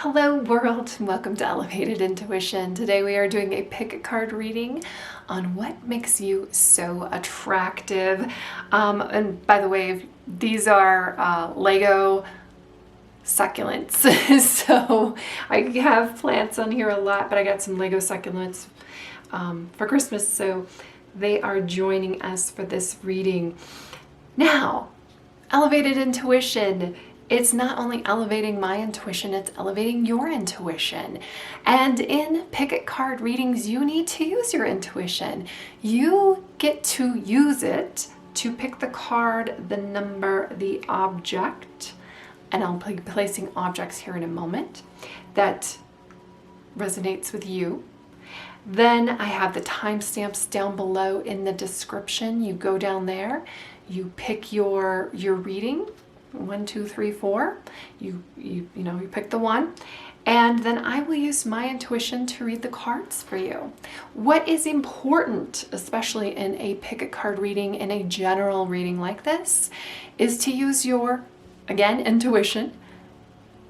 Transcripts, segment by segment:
Hello world, and welcome to Elevated Intuition. Today we are doing a pick a card reading on what makes you so attractive. And by the way, these are Lego succulents. So I have plants on here a lot, but I got some Lego succulents for Christmas, so they are joining us for this reading. Now, Elevated Intuition. It's not only elevating my intuition, it's elevating your intuition. And in pick a card readings, you need to use your intuition. You get to use it to pick the card, the number, the object, and I'll be placing objects here in a moment, that resonates with you. Then I have the timestamps down below in the description. You go down there, you pick your reading. 1, 2, 3, 4. You pick the one, and then I will use my intuition to read the cards for you. What is important, especially in a pick a card reading, in a general reading like this, is to use your, again, intuition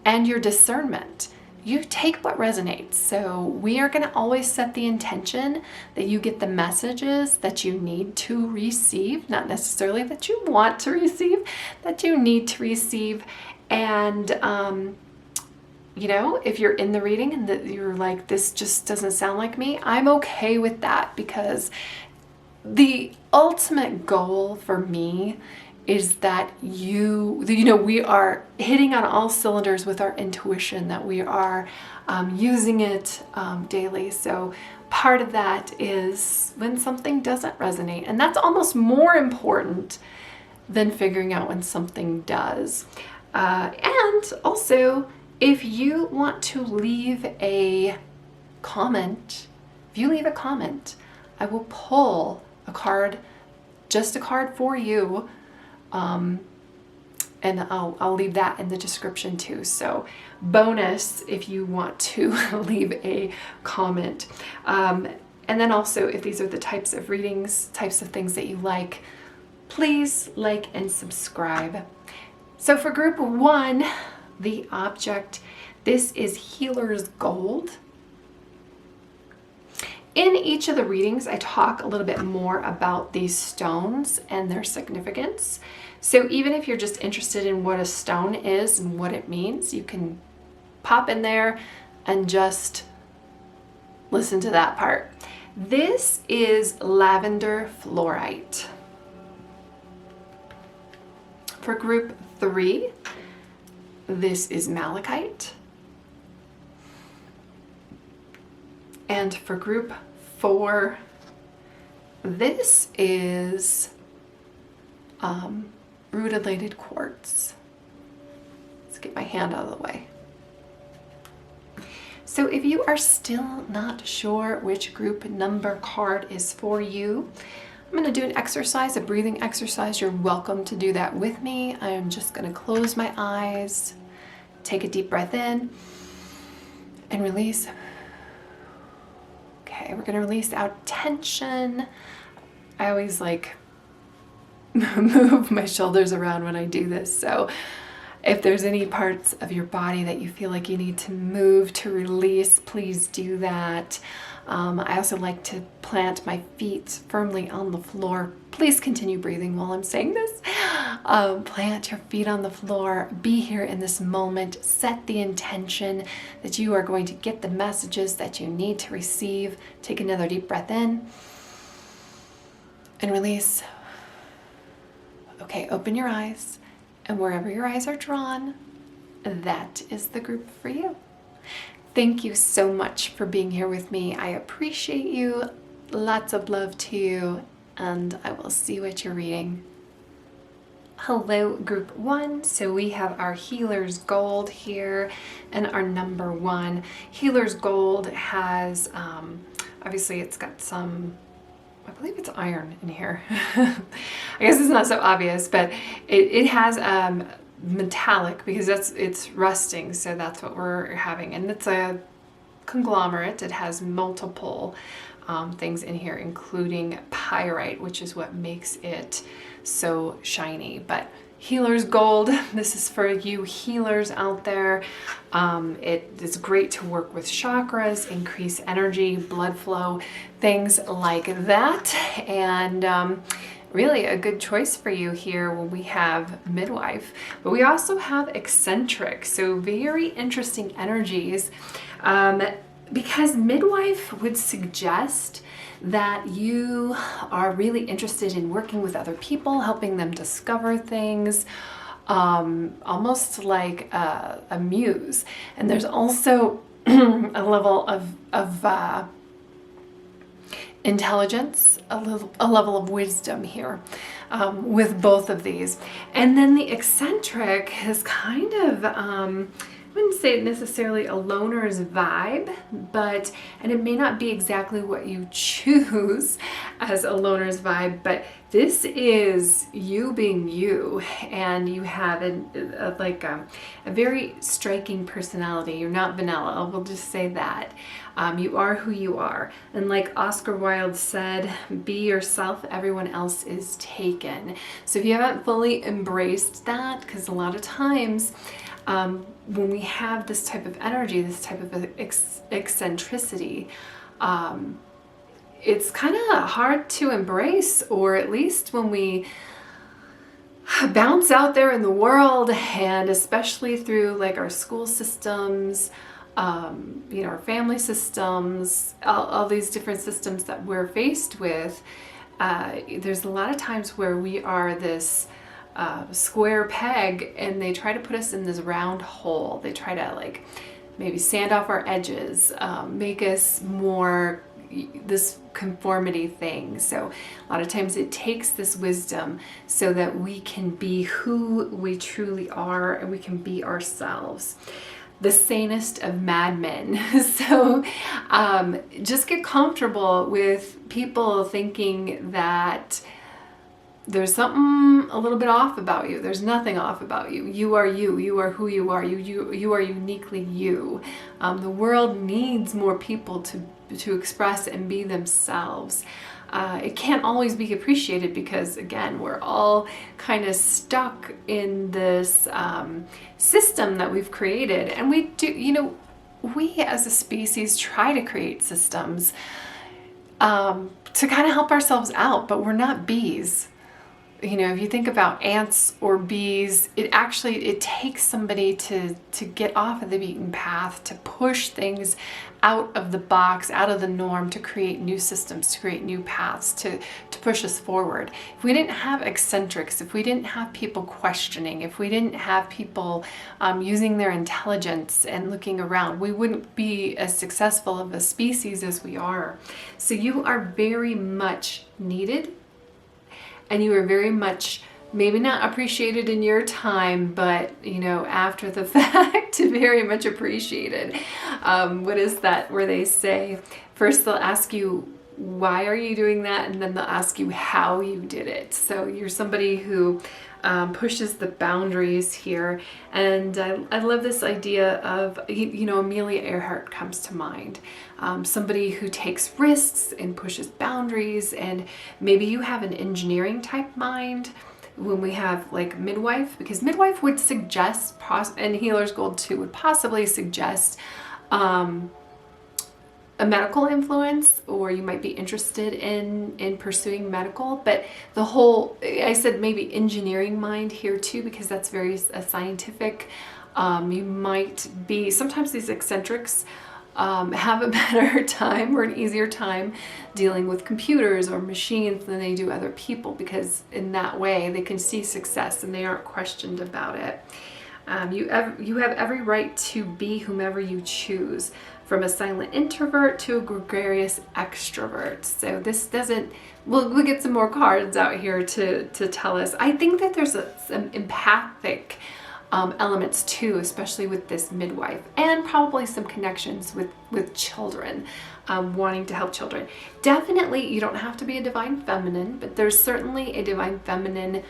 and your discernment. You take what resonates. So we are going to always set the intention that you get the messages that you need to receive, not necessarily that you want to receive, that you need to receive. And, if you're in the reading and that you're like, this just doesn't sound like me, I'm okay with that, because the ultimate goal for me is that we are hitting on all cylinders with our intuition, that we are using it daily. So part of that is when something doesn't resonate, and that's almost more important than figuring out when something does. And also, if you want to leave a comment, I will pull a card, just a card for you. And I'll leave that in the description too. So bonus if you want to leave a comment. And then also, if these are the types of readings, types of things that you like, please like and subscribe. So for group 1, the object, this is Healer's Gold. In each of the readings, I talk a little bit more about these stones and their significance. So even if you're just interested in what a stone is and what it means, you can pop in there and just listen to that part. This is Lavendar Fluorite. For group 3, this is Malachite. And for group 4, this is Rutilated Quartz. Let's get my hand out of the way. So if you are still not sure which group number card is for you, I'm going to do an exercise, a breathing exercise. You're welcome to do that with me. I am just going to close my eyes, take a deep breath in, and release. Okay, we're going to release out tension. I always move my shoulders around when I do this. So if there's any parts of your body that you feel like you need to move to release, please do that. I also like to plant my feet firmly on the floor. Please continue breathing while I'm saying this. Plant your feet on the floor. Be here in this moment. Set the intention that you are going to get the messages that you need to receive. Take another deep breath in and release. Okay, open your eyes, and wherever your eyes are drawn, that is the group for you. Thank you so much for being here with me. I appreciate you. Lots of love to you, and I will see you at your reading. Hello, group 1. So we have our Healer's Gold here, and our number 1. Healer's Gold has, obviously it's got some, I believe it's iron in here. I guess it's not so obvious, but it has metallic, because it's rusting, so that's what we're having. And it's a conglomerate. It has multiple things in here, including pyrite, which is what makes it so shiny. But Healer's Gold. This is for you healers out there. It is great to work with chakras, increase energy, blood flow, things like that. And really a good choice for you here when we have midwife. But we also have eccentric, so very interesting energies, because midwife would suggest that you are really interested in working with other people, helping them discover things, almost like a muse. And there's also a level of intelligence, a level of wisdom here with both of these. And then the eccentric is kind of, I wouldn't say necessarily a loner's vibe, and it may not be exactly what you choose as a loner's vibe, but this is you being you, and you have a very striking personality. You're not vanilla, we'll just say that. You are who you are. And like Oscar Wilde said, be yourself, everyone else is taken. So if you haven't fully embraced that, because a lot of times, when we have this type of energy, this type of eccentricity, it's kind of hard to embrace, or at least when we bounce out there in the world, and especially through like our school systems, our family systems, all these different systems that we're faced with, there's a lot of times where we are this square peg, and they try to put us in this round hole. They try to like maybe sand off our edges, make us more this conformity thing. So a lot of times it takes this wisdom so that we can be who we truly are, and we can be ourselves. The sanest of madmen. So just get comfortable with people thinking that there's something a little bit off about you. There's nothing off about you. You are you. You are who you are. You are uniquely you. The world needs more people to express and be themselves. It can't always be appreciated because, again, we're all kind of stuck in this system that we've created. And we do, we as a species try to create systems to kind of help ourselves out, but we're not bees. If you think about ants or bees, it takes somebody to get off of the beaten path, to push things out of the box, out of the norm, to create new systems, to create new paths, to push us forward. If we didn't have eccentrics, if we didn't have people questioning, if we didn't have people using their intelligence and looking around, we wouldn't be as successful of a species as we are. So you are very much needed. And you are very much, maybe not appreciated in your time, but, after the fact, very much appreciated. What is that where they say, first they'll ask you, why are you doing that? And then they'll ask you how you did it. So you're somebody who pushes the boundaries here. And I love this idea of, Amelia Earhart comes to mind. Somebody who takes risks and pushes boundaries, and maybe you have an engineering type mind when we have like midwife, because midwife would suggest, and Healer's Gold too, would possibly suggest a medical influence, or you might be interested in pursuing medical. But the whole, I said maybe engineering mind here too, because that's very scientific. You might be, sometimes these eccentrics have a better time or an easier time dealing with computers or machines than they do other people, because in that way they can see success and they aren't questioned about it. You have every right to be whomever you choose, from a silent introvert to a gregarious extrovert. So this doesn't, we'll get some more cards out here to tell us. I think that there's some empathic elements too, especially with this midwife, and probably some connections with children, wanting to help children. Definitely, you don't have to be a divine feminine, but there's certainly a divine feminine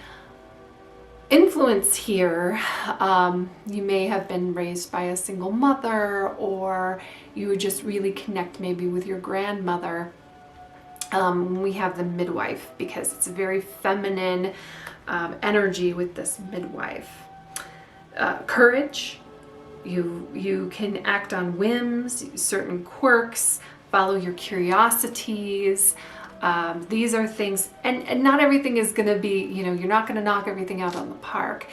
influence here. You may have been raised by a single mother, or you would just really connect maybe with your grandmother. We have the midwife, because it's a very feminine, energy with this midwife. Courage. You can act on whims, certain quirks, follow your curiosities. These are things, and not everything is going to be, you're not going to knock everything out of the park.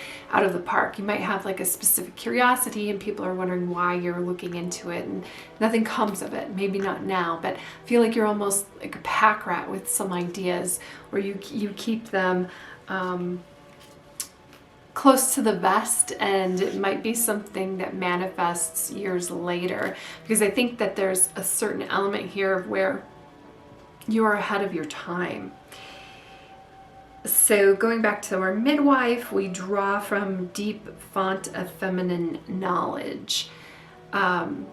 You might have like a specific curiosity and people are wondering why you're looking into it and nothing comes of it. Maybe not now, but I feel like you're almost like a pack rat with some ideas where you keep them close to the vest, and it might be something that manifests years later, because I think that there's a certain element here of where you are ahead of your time. So going back to our midwife, we draw from deep font of feminine knowledge. There's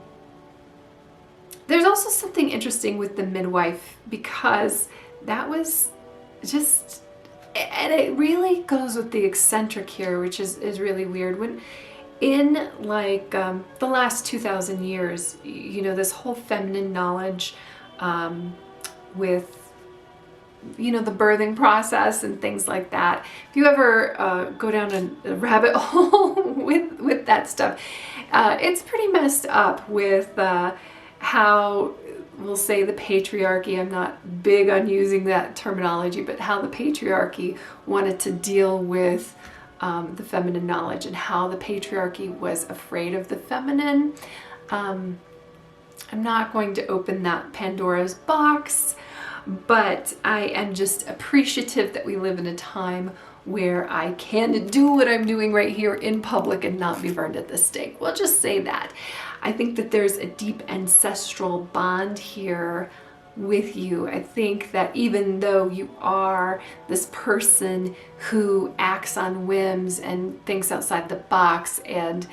also something interesting with the midwife, because that was just, and it really goes with the eccentric here, which is really weird. When in like the last 2,000 years, this whole feminine knowledge with the birthing process and things like that. If you ever go down a rabbit hole with that stuff, it's pretty messed up with how, we'll say, the patriarchy, I'm not big on using that terminology, but how the patriarchy wanted to deal with the feminine knowledge, and how the patriarchy was afraid of the feminine. I'm not going to open that Pandora's box, but I am just appreciative that we live in a time where I can do what I'm doing right here in public and not be burned at the stake. We'll just say that. I think that there's a deep ancestral bond here with you. I think that even though you are this person who acts on whims and thinks outside the box and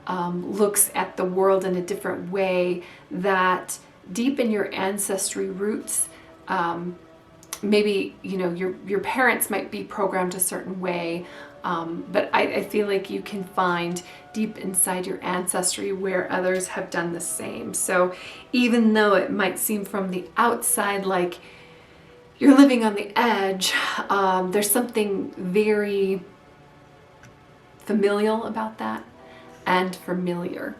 looks at the world in a different way, that deep in your ancestry roots, maybe your parents might be programmed a certain way, but I feel like you can find deep inside your ancestry where others have done the same. So even though it might seem from the outside like you're living on the edge, there's something very familial about that, and familiar.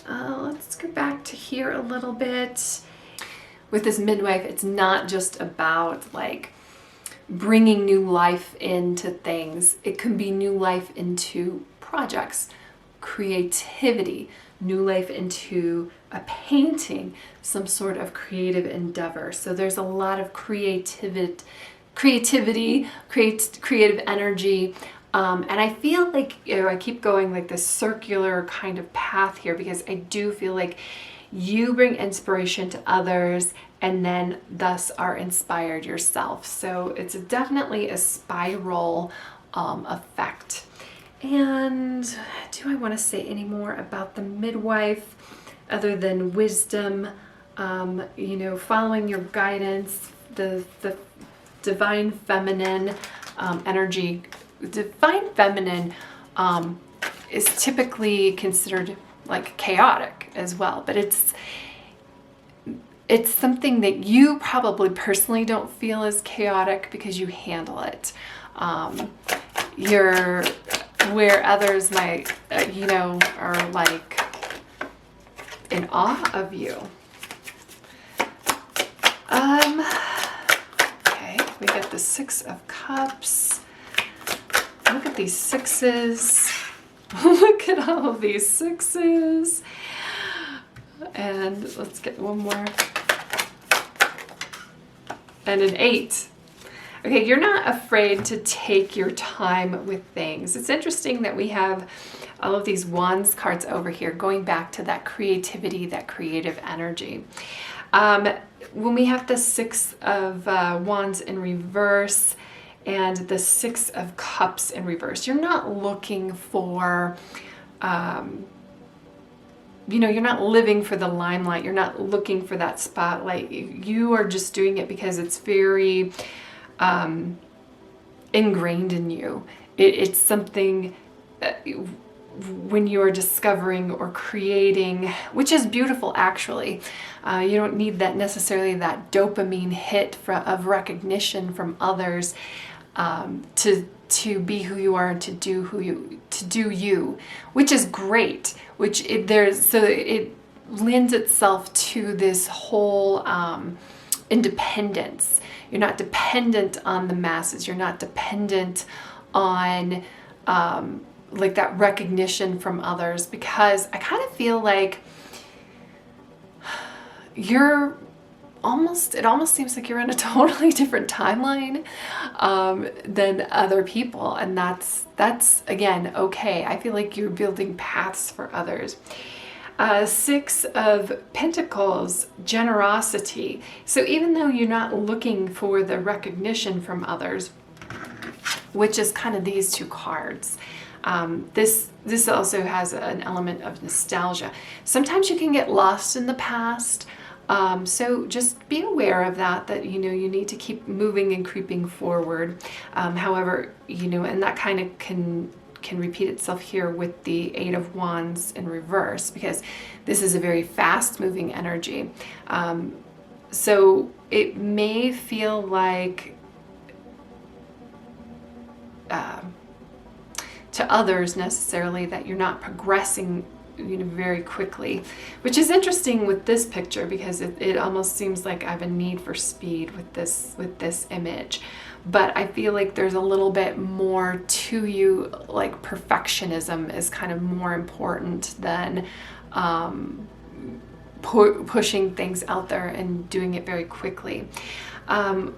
Let's go back to here a little bit. With this midwife, it's not just about like bringing new life into things. It can be new life into projects, creativity, new life into a painting, some sort of creative endeavor. So there's a lot of creative energy. And I feel like, I keep going like this circular kind of path here, because I do feel like you bring inspiration to others and then thus are inspired yourself. So it's definitely a spiral effect. And do I want to say any more about the midwife other than wisdom, following your guidance, the divine feminine energy. Divine feminine is typically considered like chaotic as well, but it's something that you probably personally don't feel as chaotic because you handle it. You're where others might, are like in awe of you. Okay, we got the Six of Cups. Look at these sixes. Look at all of these sixes. And let's get one more. And an 8. Okay, you're not afraid to take your time with things. It's interesting that we have all of these wands cards over here, going back to that creativity, that creative energy. When we have the Six of Wands in reverse and the Six of Cups in reverse, you're not looking for, you're not living for the limelight. You're not looking for that spotlight. You are just doing it because it's very ingrained in you. It's something when you're discovering or creating, which is beautiful actually. You don't need that necessarily that dopamine hit of recognition from others to to be who you are and to do you, which is great. It lends itself to this whole independence. You're not dependent on the masses. You're not dependent on like that recognition from others, because I kind of feel like it almost seems like you're in a totally different timeline than other people. And that's again, okay. I feel like you're building paths for others. 6 of Pentacles, generosity. So even though you're not looking for the recognition from others, which is kind of these 2 cards, this also has an element of nostalgia. Sometimes you can get lost in the past. So just be aware of that you need to keep moving and creeping forward. However, and that kind of can repeat itself here with the 8 of Wands in reverse, because this is a very fast moving energy. So it may feel like to others necessarily that you're not progressing very quickly, which is interesting with this picture, because it almost seems like I have a need for speed with this image. But I feel like there's a little bit more to you, like perfectionism is kind of more important than pushing things out there and doing it very quickly.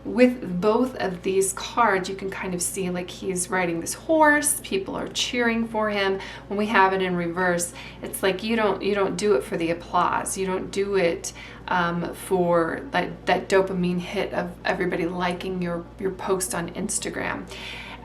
With both of these cards, you can kind of see like he's riding this horse, people are cheering for him. When we have it in reverse, it's like you don't do it for the applause. You don't do it for that dopamine hit of everybody liking your post on Instagram.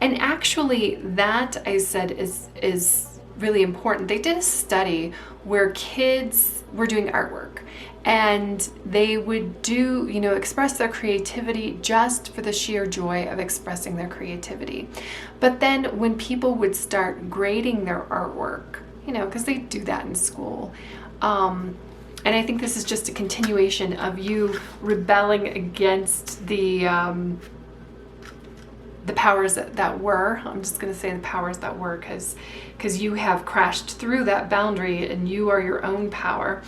And actually that, I said, is really important. They did a study where kids were doing artwork, and they would express their creativity just for the sheer joy of expressing their creativity. But then when people would start grading their artwork, because they do that in school, and I think this is just a continuation of you rebelling against the powers that were. I'm just going to say the powers that were, because you have crashed through that boundary and you are your own power.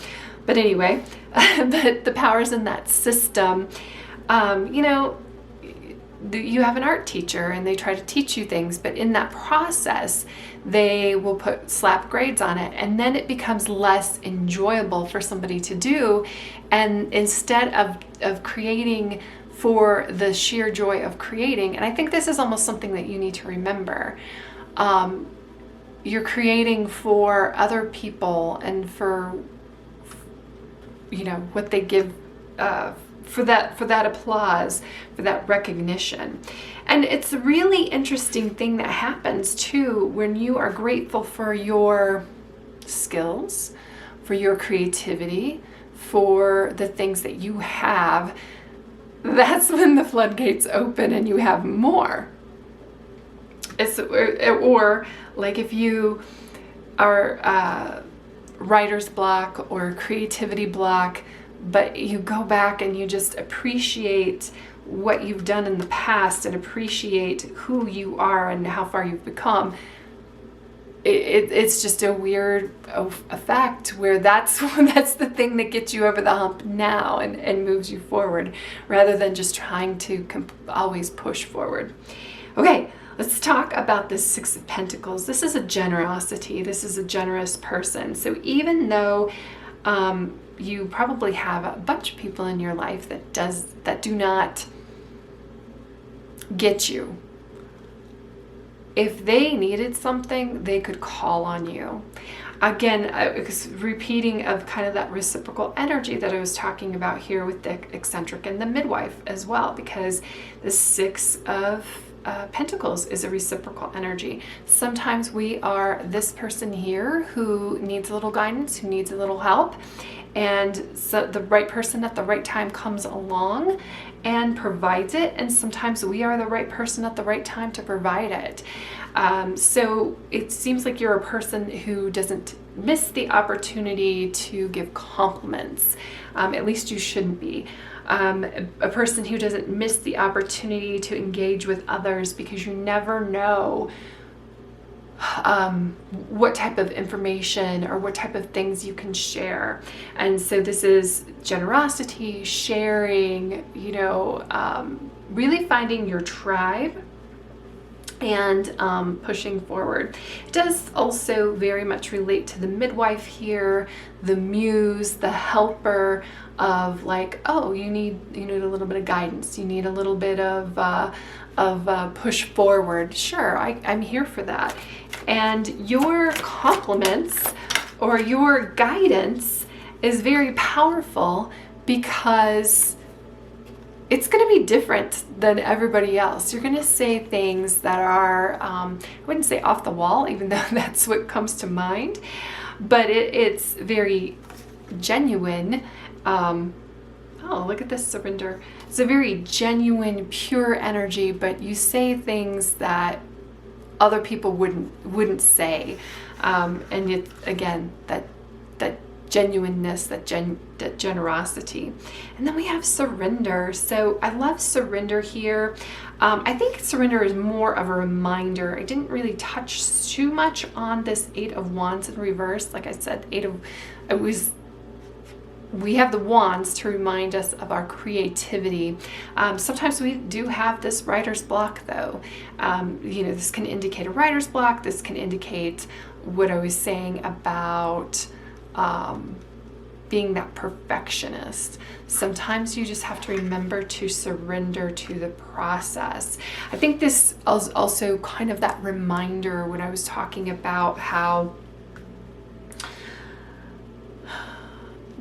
But anyway, the powers in that system, you have an art teacher and they try to teach you things, but in that process, they will slap grades on it, and then it becomes less enjoyable for somebody to do. And instead of creating for the sheer joy of creating, and I think this is almost something that you need to remember, you're creating for other people and for what they give for that applause, for that recognition. And it's a really interesting thing that happens too when you are grateful for your skills, for your creativity, for the things that you have. That's when the floodgates open and you have more. Or like if you are writer's block or creativity block, but you go back and you just appreciate what you've done in the past and appreciate who you are and how far you've become. It's just a weird effect where that's the thing that gets you over the hump now and moves you forward, rather than just trying to always push forward. Okay, let's talk about this 6 of Pentacles. This is a generosity. This is a generous person. So even though you probably have a bunch of people in your life that do not get you, if they needed something, they could call on you. Again, repeating of kind of that reciprocal energy that I was talking about here with the eccentric and the midwife as well, because the 6 of Pentacles is a reciprocal energy. Sometimes we are this person here who needs a little guidance, who needs a little help, and so the right person at the right time comes along and provides it, and sometimes we are the right person at the right time to provide it. So it seems like you're a person who doesn't miss the opportunity to give compliments. At least you shouldn't be. A person who doesn't miss the opportunity to engage with others, because you never know what type of information or what type of things you can share. And so this is generosity, sharing, you know, really finding your tribe and pushing forward. It does also very much relate to the midwife here, the muse, the helper of like, oh, you need a little bit of guidance, you need a little bit of push forward. Sure, I'm here for that. And your compliments or your guidance is very powerful because it's going to be different than everybody else. You're going to say things that are, I wouldn't say off the wall, even though that's what comes to mind, but it's very genuine. Oh, look at this surrender. It's a very genuine, pure energy, but you say things that other people wouldn't say. And it, again, that genuineness, that generosity. And then we have surrender. So I love surrender here. I think surrender is more of a reminder. I didn't really touch too much on this 8 of Wands in reverse. Like I said, we have the wands to remind us of our creativity. Sometimes we do have this writer's block though. You know, this can indicate a writer's block. This can indicate what I was saying about being that perfectionist. Sometimes you just have to remember to surrender to the process. I think this is also kind of that reminder when I was talking about how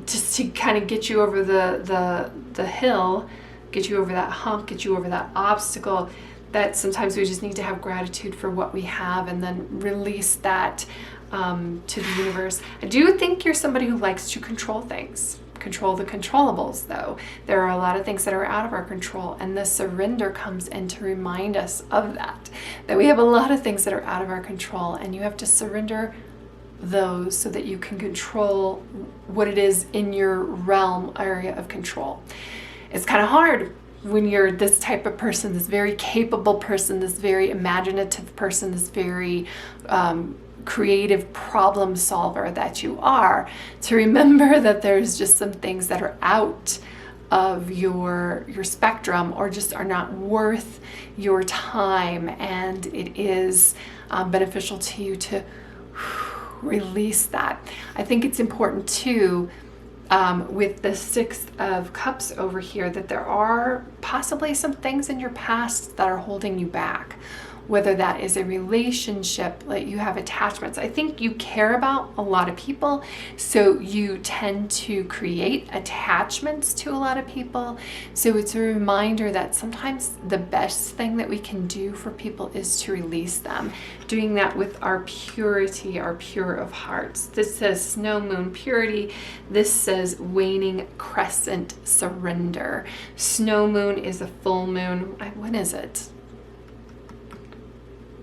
just to kind of get you over the hill, get you over that hump, get you over that obstacle, that sometimes we just need to have gratitude for what we have and then release that to the universe. I do think you're somebody who likes to control things. Control the controllables though. There are a lot of things that are out of our control, and the surrender comes in to remind us of that we have a lot of things that are out of our control, and you have to surrender those so that you can control what it is in your realm area of control. It's kind of hard when you're this type of person, this very capable person, this very imaginative person, this very creative problem solver that you are, to remember that there's just some things that are out of your spectrum or just are not worth your time, and it is beneficial to you to release that. I think it's important too, with the 6 of Cups over here, that there are possibly some things in your past that are holding you back, whether that is a relationship, like you have attachments. I think you care about a lot of people, so you tend to create attachments to a lot of people. So it's a reminder that sometimes the best thing that we can do for people is to release them. Doing that with our purity, our pure of hearts. This says snow moon purity. This says waning crescent surrender. Snow moon is a full moon. When is it?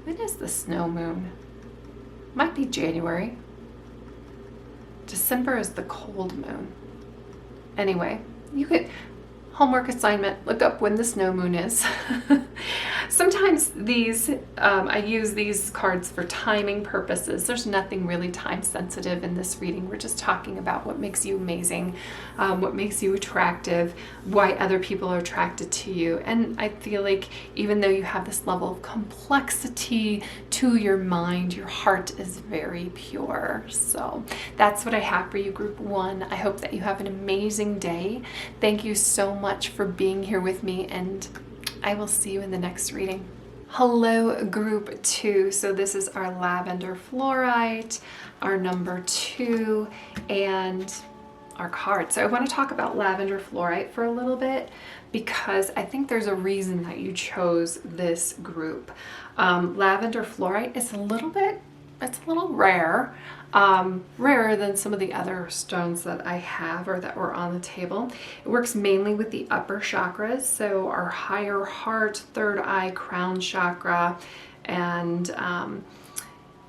When is the snow moon? Might be January. December is the cold moon. Anyway, you could, homework assignment, look up when the snow moon is. Sometimes these, I use these cards for timing purposes. There's nothing really time sensitive in this reading. We're just talking about what makes you amazing, what makes you attractive, why other people are attracted to you. And I feel like even though you have this level of complexity to your mind, your heart is very pure. So that's what I have for you, Group 1. I hope that you have an amazing day. Thank you so much for being here with me, and I will see you in the next reading. Hello, Group 2. So this is our Lavendar Fluorite, our number 2, and our card. So I want to talk about Lavendar Fluorite for a little bit, because I think there's a reason that you chose this group. Lavendar Fluorite is it's a little rare. rarer than some of the other stones that I have or that were on the table. It works mainly with the upper chakras, so our higher heart, third eye, crown chakra, and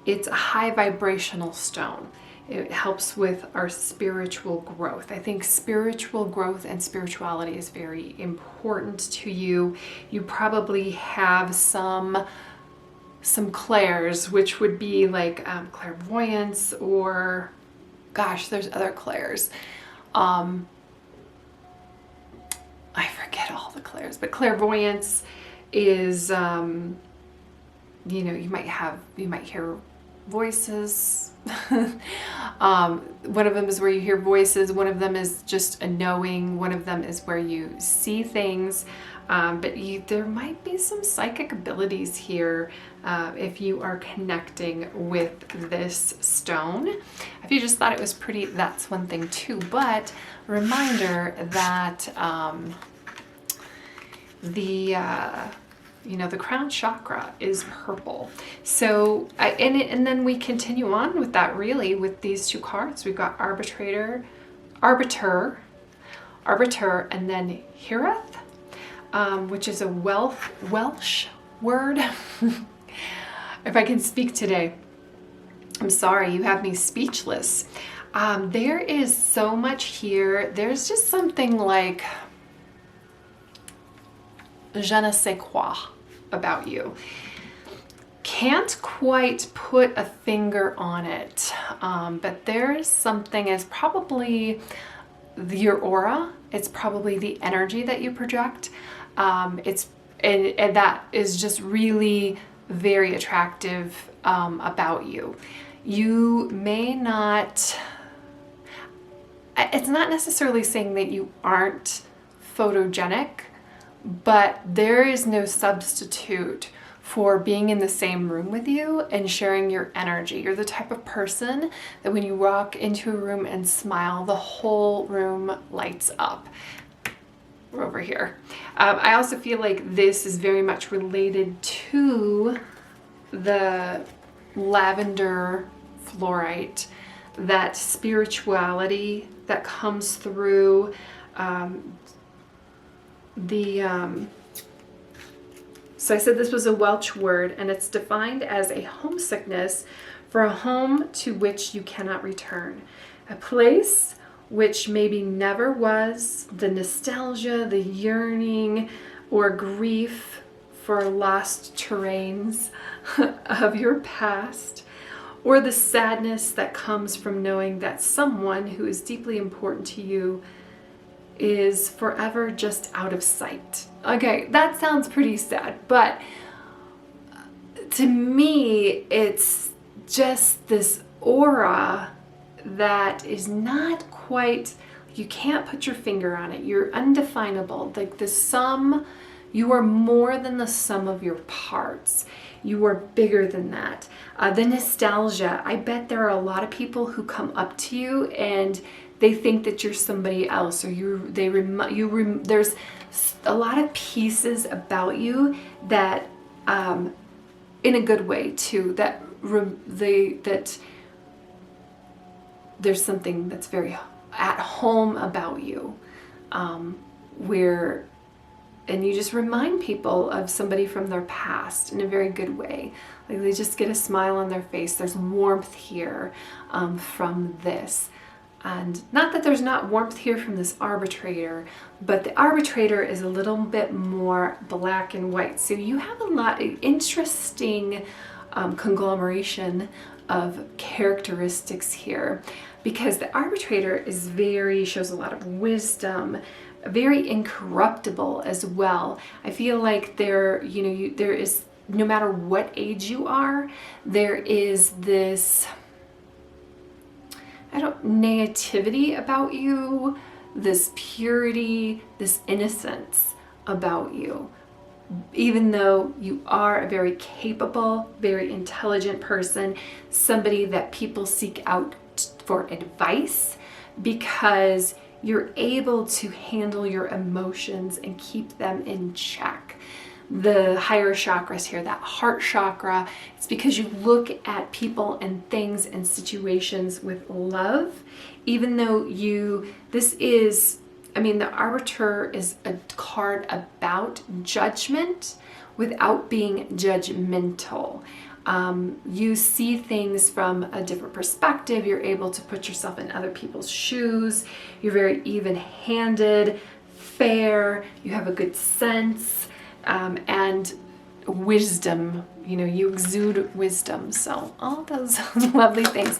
it's a high vibrational stone. It helps with our spiritual growth. I think spiritual growth and spirituality is very important to you. You probably have some clairs, which would be like clairvoyance, or gosh, there's other clairs. I forget all the clairs, but clairvoyance is, you know, you might hear voices. One of them is where you hear voices. One of them is just a knowing. One of them is where you see things. But there might be some psychic abilities here if you are connecting with this stone. If you just thought it was pretty, that's one thing too. But reminder that you know, the crown chakra is purple. So, and then we continue on with that really with these two cards. We've got Arbiter, and then Hireth, which is a Welsh word. If I can speak today, I'm sorry, you have me speechless. There is so much here. There's just something like je ne sais quoi about you. Can't quite put a finger on it, but there is something. It's probably your aura. It's probably the energy that you project. And that is just really very attractive about you. You may not. It's not necessarily saying that you aren't photogenic, but there is no substitute for being in the same room with you and sharing your energy. You're the type of person that when you walk into a room and smile, the whole room lights up. We're over here. I also feel like this is very much related to the lavender fluorite, that spirituality that comes through so I said this was a Welsh word, and it's defined as a homesickness for a home to which you cannot return, a place which maybe never was, the nostalgia, the yearning, or grief for lost terrains of your past, or the sadness that comes from knowing that someone who is deeply important to you is forever just out of sight. Okay, that sounds pretty sad, but to me, it's just this aura that is not quite, you can't put your finger on it. You're undefinable. Like the sum, you are more than the sum of your parts. You are bigger than that. The nostalgia, I bet there are a lot of people who come up to you and they think that you're somebody else, or there's a lot of pieces about you that, in a good way too, that there's something that's very at home about you, and you just remind people of somebody from their past in a very good way. Like they just get a smile on their face. There's warmth here from this. And not that there's not warmth here from this arbitrator, but the arbitrator is a little bit more black and white. So you have a lot of interesting conglomeration of characteristics here, because the arbitrator is shows a lot of wisdom, very incorruptible as well. I feel like there is, no matter what age you are, there is this naivety about you, this purity, this innocence about you. Even though you are a very capable, very intelligent person, somebody that people seek out for advice because you're able to handle your emotions and keep them in check. the higher chakras here, that heart chakra. It's because you look at people and things and situations with love, even though the Arbiter is a card about judgment without being judgmental. You see things from a different perspective. You're able to put yourself in other people's shoes. You're very even-handed, fair. You have a good sense, and wisdom. You exude wisdom. So all those lovely things.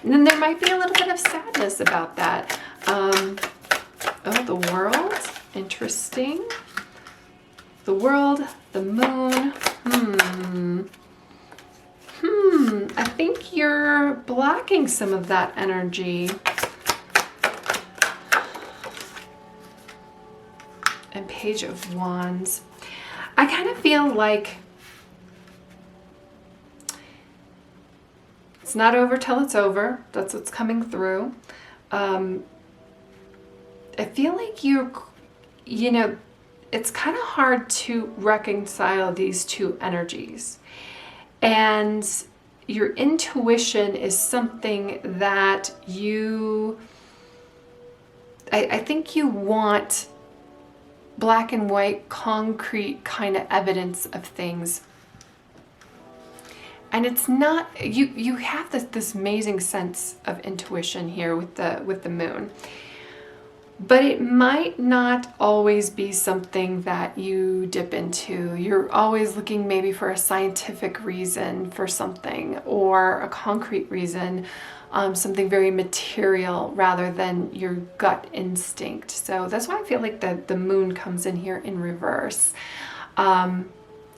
And then there might be a little bit of sadness about that. The world. Interesting. The world, the moon. I think you're blocking some of that energy. And Page of Wands. I kind of feel like it's not over till it's over. That's what's coming through. I feel like it's kind of hard to reconcile these two energies. And your intuition is something that I think you want black and white, concrete kind of evidence of things. And it's not, you have this amazing sense of intuition here with the moon. But it might not always be something that you dip into. You're always looking maybe for a scientific reason for something, or a concrete reason, something very material rather than your gut instinct. So that's why I feel like the moon comes in here in reverse.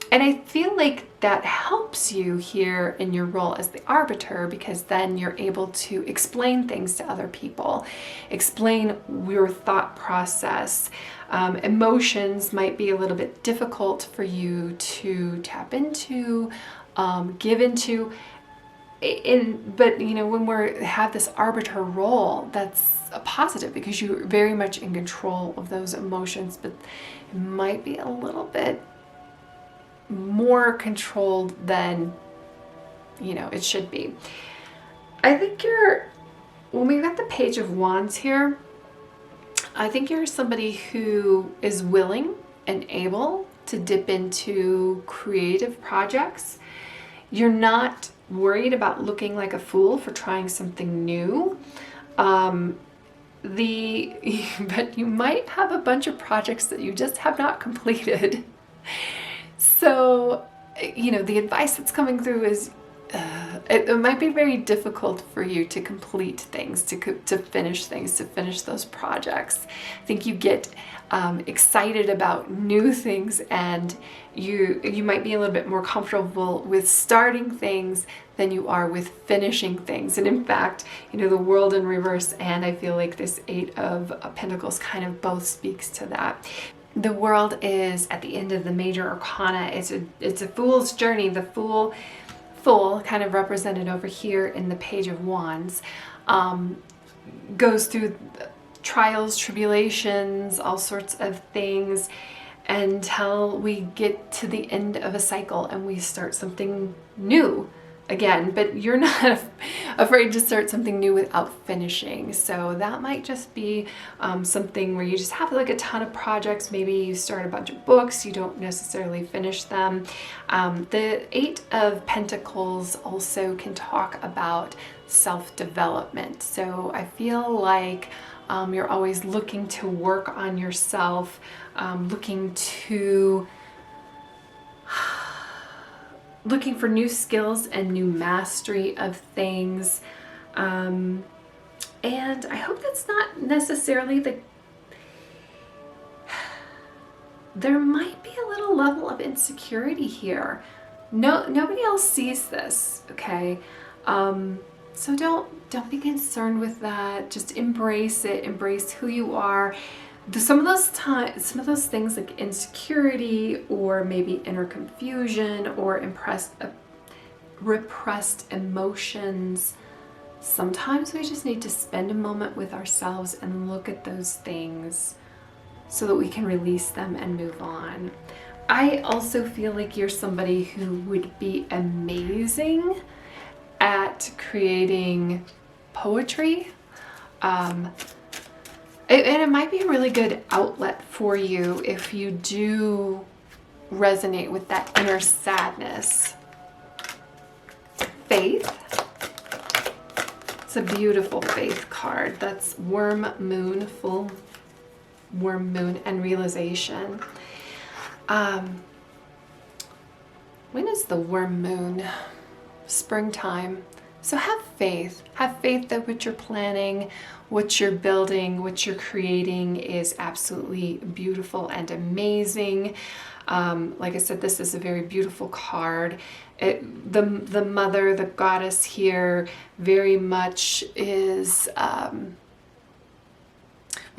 And I feel like that helps you here in your role as the Arbiter, because then you're able to explain things to other people, explain your thought process. Emotions might be a little bit difficult for you to tap into, give into. But when we have this Arbiter role, that's a positive, because you're very much in control of those emotions, but it might be a little bit more controlled than it should be. I think when we got the Page of Wands here, I think you're somebody who is willing and able to dip into creative projects. You're not worried about looking like a fool for trying something new. But you might have a bunch of projects that you just have not completed. So, the advice that's coming through is it might be very difficult for you to complete things, to finish things, to finish those projects. I think you get excited about new things, and you might be a little bit more comfortable with starting things than you are with finishing things. And in fact, the world in reverse, and I feel like this Eight of Pentacles kind of both speaks to that. The world is at the end of the major arcana. It's a fool's journey. The fool kind of represented over here in the Page of Wands, goes through trials, tribulations, all sorts of things, until we get to the end of a cycle and we start something new again. But you're not afraid to start something new without finishing. So that might just be something where you just have like a ton of projects. Maybe you start a bunch of books, you don't necessarily finish them. The Eight of Pentacles also can talk about self-development. So I feel like you're always looking to work on yourself, looking for new skills and new mastery of things. And I hope that's not necessarily there might be a little level of insecurity here. Nobody else sees this, okay? So don't be concerned with that. Just embrace it. Embrace who you are. Some of those things like insecurity, or maybe inner confusion, or repressed emotions, sometimes we just need to spend a moment with ourselves and look at those things so that we can release them and move on. I also feel like you're somebody who would be amazing at creating poetry. And it might be a really good outlet for you if you do resonate with that inner sadness. Faith. It's a beautiful faith card. That's worm moon, full worm moon, and realization. When is the worm moon? Springtime. So have faith. Have faith that what you're planning, what you're building, what you're creating is absolutely beautiful and amazing. Like I said, this is a very beautiful card. The mother, the goddess here, very much is, well,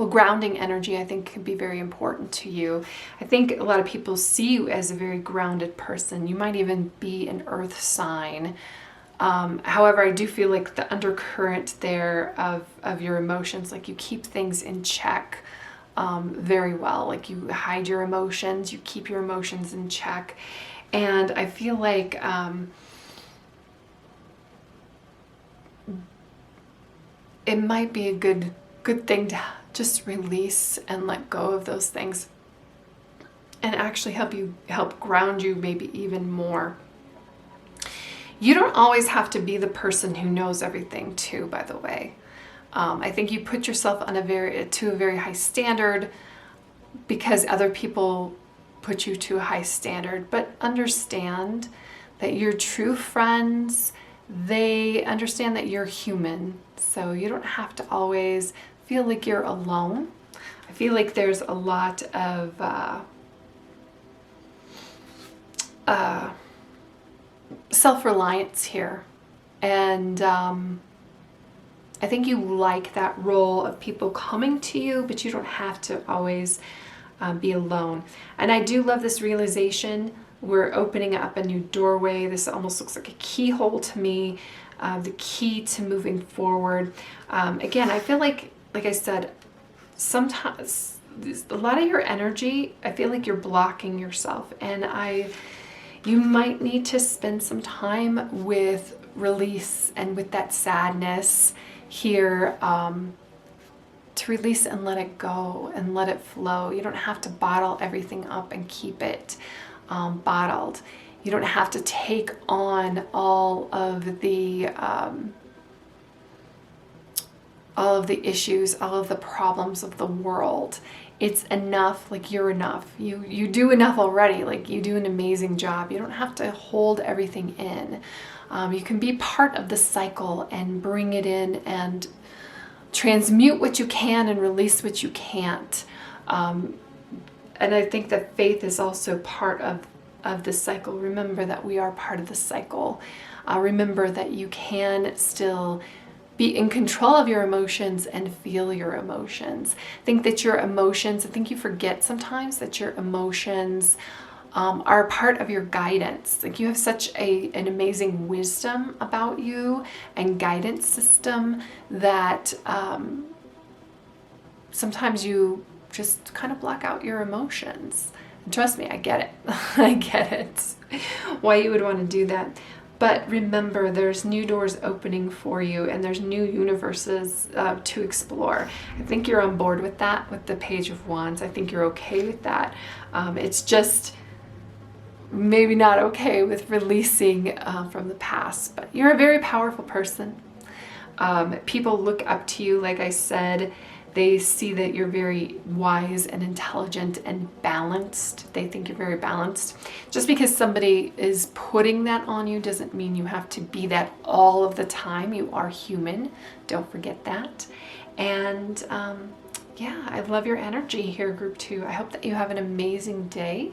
grounding energy, I think, can be very important to you. I think a lot of people see you as a very grounded person. You might even be an earth sign. However, I do feel like the undercurrent there of your emotions, like you keep things in check very well. Like you hide your emotions, you keep your emotions in check. And I feel like it might be a good thing to just release and let go of those things and actually help ground you maybe even more. You don't always have to be the person who knows everything too, by the way. I think you put yourself on to a very high standard because other people put you to a high standard, but understand that your true friends, they understand that you're human. So you don't have to always feel like you're alone. I feel like there's a lot of self-reliance here, and I think you like that role of people coming to you, but you don't have to always be alone. And I do love this realization. We're opening up a new doorway. This almost looks like a keyhole to me, the key to moving forward. Again, I feel like I said, sometimes a lot of your energy, I feel like you're blocking yourself, and you might need to spend some time with release and with that sadness here, to release and let it go and let it flow. You don't have to bottle everything up and keep it bottled. You don't have to take on all of the issues, all of the problems of the world. It's enough. Like, you're enough. You do enough already. Like, you do an amazing job. You don't have to hold everything in. You can be part of the cycle and bring it in and transmute what you can and release what you can't. And I think that faith is also part of this cycle. Remember that we are part of the cycle. Remember that you can still be in control of your emotions and feel your emotions. Think that your emotions, I think you forget sometimes that your emotions are part of your guidance. Like, you have such an amazing wisdom about you and guidance system that sometimes you just kind of block out your emotions. And trust me, I get it. I get it. Why you would want to do that. But remember, there's new doors opening for you, and there's new universes to explore. I think you're on board with that, with the Page of Wands. I think you're okay with that. It's just maybe not okay with releasing from the past, but you're a very powerful person. People look up to you, like I said. They see that you're very wise and intelligent and balanced. They think you're very balanced. Just because somebody is putting that on you doesn't mean you have to be that all of the time. You are human. Don't forget that. And yeah, I love your energy here, Group 2. I hope that you have an amazing day.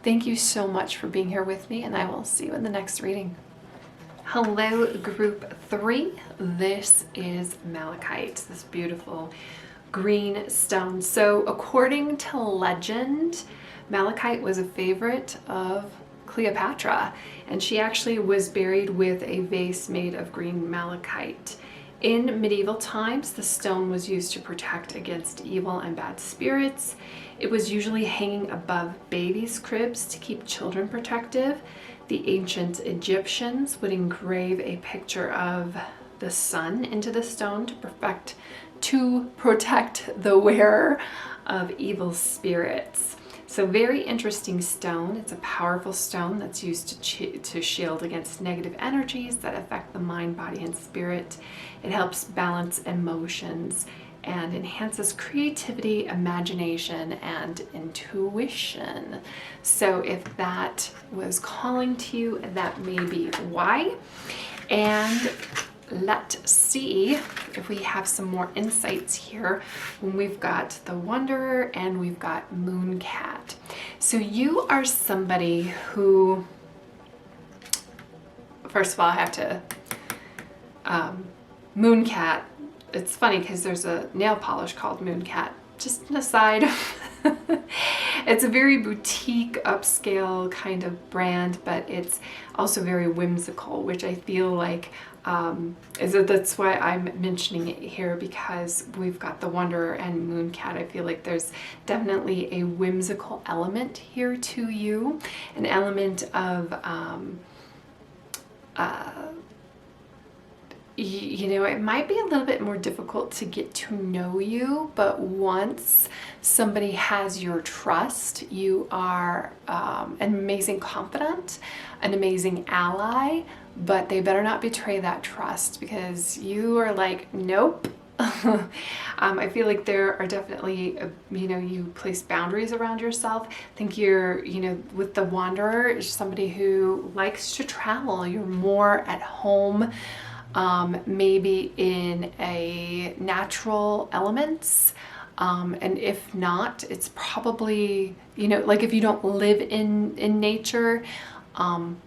Thank you so much for being here with me, and I will see you in the next reading. Hello, Group 3. This is Malachite, this beautiful green stone. So according to legend, Malachite was a favorite of Cleopatra, and she actually was buried with a vase made of green malachite. In medieval times, the stone was used to protect against evil and bad spirits. It was usually hanging above babies' cribs to keep children protective. The ancient Egyptians would engrave a picture of the sun into the stone to protect the wearer of evil spirits. So very interesting stone. It's a powerful stone that's used to shield against negative energies that affect the mind, body, and spirit. It helps balance emotions and enhances creativity, imagination, and intuition. So if that was calling to you, that may be why. And let's see if we have some more insights here when we've got the Wanderer and we've got Mooncat. So you are somebody who, first of all, I have to, Mooncat, it's funny because there's a nail polish called Mooncat, just an aside. It's a very boutique, upscale kind of brand, but it's also very whimsical, which I feel like that's why I'm mentioning it here, because we've got the Wanderer and Mooncat. I feel like there's definitely a whimsical element here to you, an element of you know, it might be a little bit more difficult to get to know you, but once somebody has your trust, you are an amazing confidant, an amazing ally, but they better not betray that trust, because you are like, nope. I feel like there are definitely, you know, you place boundaries around yourself. I think you're, you know, with the Wanderer, is somebody who likes to travel. You're more at home, maybe in a natural elements. And if not, it's probably, you know, like if you don't live in nature,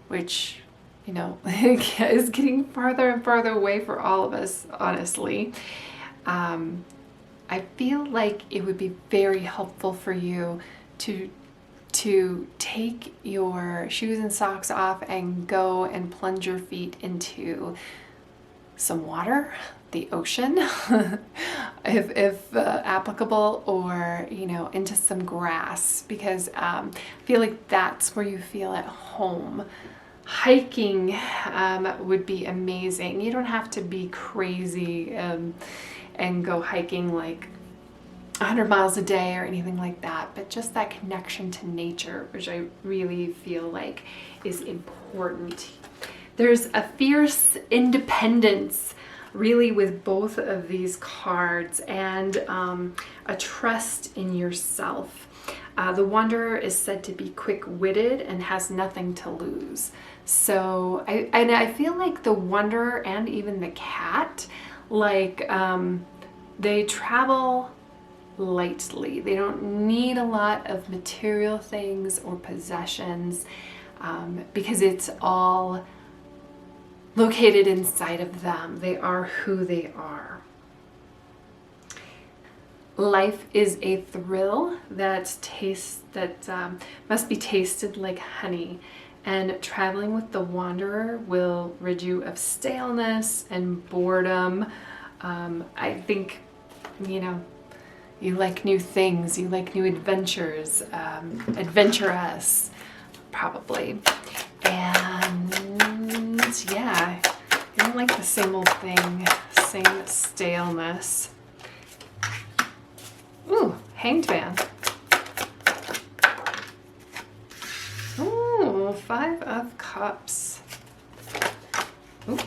which, you know, is getting farther and farther away for all of us, honestly. I feel like it would be very helpful for you to take your shoes and socks off and go and plunge your feet into some water, the ocean, if applicable, or, you know, into some grass, because I feel like that's where you feel at home. Hiking would be amazing. You don't have to be crazy and go hiking like 100 miles a day or anything like that, but just that connection to nature, which I really feel like is important. There's a fierce independence really with both of these cards, and a trust in yourself. The Wanderer is said to be quick-witted and has nothing to lose. So I feel like the Wanderer and even the Cat, like they travel lightly. They don't need a lot of material things or possessions, because it's all located inside of them. They are who they are. Life is a thrill that must be tasted like honey, and traveling with the Wanderer will rid you of staleness and boredom. I think, you know, you like new things, you like new adventures, adventurous, probably. And yeah, you don't like the same old thing, same staleness. Ooh, Hanged Man. Ooh, 5 of Cups. Ooh,